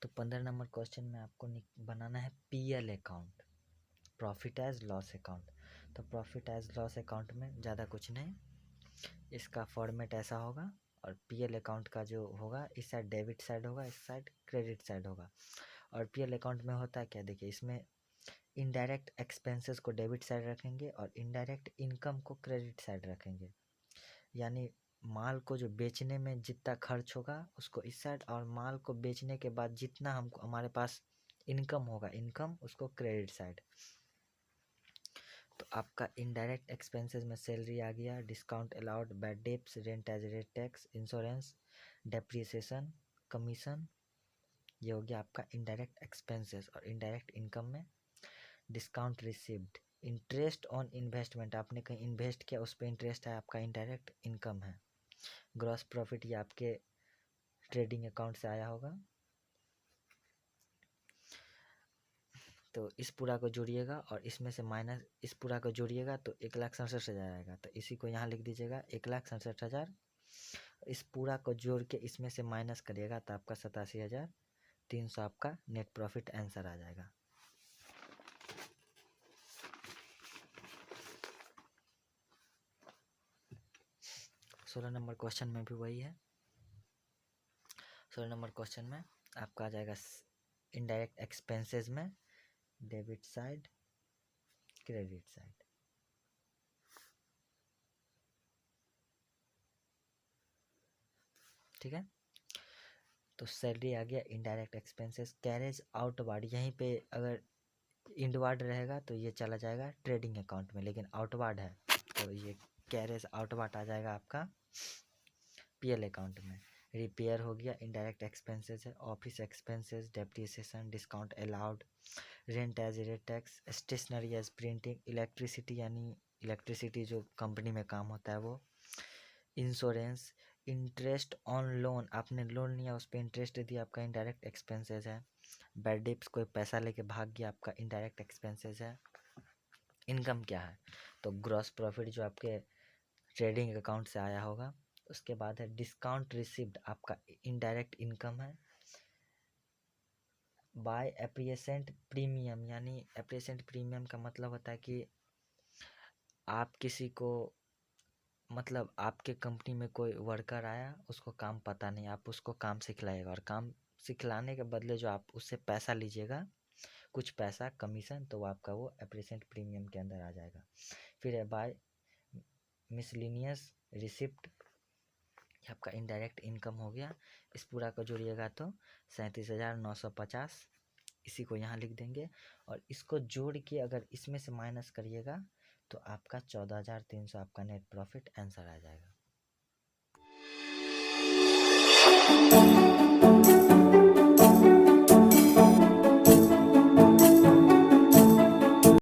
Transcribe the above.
तो 15 number question में आपको बनाना है पीएल अकाउंट, प्रॉफिट एज लॉस अकाउंट। तो प्रॉफिट एज लॉस अकाउंट में ज़्यादा कुछ नहीं, इसका फॉर्मेट ऐसा होगा। और पीएल अकाउंट का जो होगा, इस साइड डेबिट साइड होगा, इस साइड क्रेडिट साइड होगा। और पीएल अकाउंट में होता है क्या, देखिए इसमें इनडायरेक्ट एक्सपेंसेस को डेबिट साइड रखेंगे और इनडायरेक्ट इनकम को क्रेडिट साइड रखेंगे। यानी माल को जो बेचने में जितना खर्च होगा उसको इस साइड, और माल को बेचने के बाद जितना हमको हमारे पास इनकम होगा, इनकम उसको क्रेडिट साइड। तो आपका इनडायरेक्ट एक्सपेंसेस में सैलरी आ गया, discount allowed, bad debts, rent as rate tax, insurance, depreciation, commission, ये हो गया आपका इनडायरेक्ट एक्सपेंसेस। और इनडायरेक्ट इनकम में discount received, interest on investment, आपने कहीं इन्वेस्ट किया उस पर इंटरेस्ट है, आपका इनडायरेक्ट इनकम है। ग्रॉस प्रॉफिट, ये आपके ट्रेडिंग अकाउंट से आया होगा। तो इस पूरा को जोड़िएगा और इसमें से माइनस इस पूरा को जोड़िएगा तो 1,67,000 आएगा। तो इसी को यहाँ लिख दीजिएगा 1,67,000। इस पूरा को जोड़ के इसमें से माइनस करिएगा तो आपका 87,300 आपका नेट प्रॉफिट आंसर आ जाएगा। सोलह नंबर क्वेश्चन में भी वही है। 16 नंबर क्वेश्चन में आपका आ जाएगा इनडायरेक्ट एक्सपेंसेस में डेबिट साइड, क्रेडिट साइड। ठीक है, तो सैलरी आ गया, इनडायरेक्ट एक्सपेंसेस, कैरेज आउटवार्ड, यहीं पे अगर इनवार्ड रहेगा तो ये चला जाएगा ट्रेडिंग अकाउंट में, लेकिन आउटवार्ड है तो ये कैरेज आउटवार्ड आ जाएगा आपका पीएल अकाउंट में। रिपेयर हो गया, इनडायरेक्ट एक्सपेंसेस है, office expenses, depreciation, discount allowed, rent as rate tax, stationery as printing, electricity यानी इलेक्ट्रिसिटी जो कंपनी में काम होता है वो, इंश्योरेंस, इंटरेस्ट ऑन लोन, आपने लोन लिया उस पर इंटरेस्ट दिया, आपका इनडायरेक्ट एक्सपेंसेस है। बैड डेप्स, कोई पैसा लेके भाग गया, आपका इनडायरेक्ट एक्सपेंसेस है। इनकम क्या है, तो ग्रॉस प्रॉफिट जो आपके ट्रेडिंग अकाउंट से आया होगा। उसके बाद है डिस्काउंट रिसीव्ड, आपका इनडायरेक्ट इनकम है। बाय एप्रिएसेंट प्रीमियम, यानी एप्रिएसेंट प्रीमियम का मतलब होता है कि आप किसी को, मतलब आपके कंपनी में कोई वर्कर आया, उसको काम पता नहीं, आप उसको काम सिखलाएगा और काम सिखलाने के बदले जो आप उससे पैसा लीजिएगा, कुछ पैसा कमीशन, तो आपका वो एप्रिएसेंट प्रीमियम के अंदर आ जाएगा। फिर है बाय मिसलिनियस रिसिप्ट, आपका इनडायरेक्ट इनकम हो गया। इस पूरा को जोड़िएगा तो 37,950, इसी को यहाँ लिख देंगे। और इसको जोड़ के अगर इसमें से माइनस करिएगा तो आपका 14,300 आपका नेट प्रॉफिट आंसर आ जाएगा।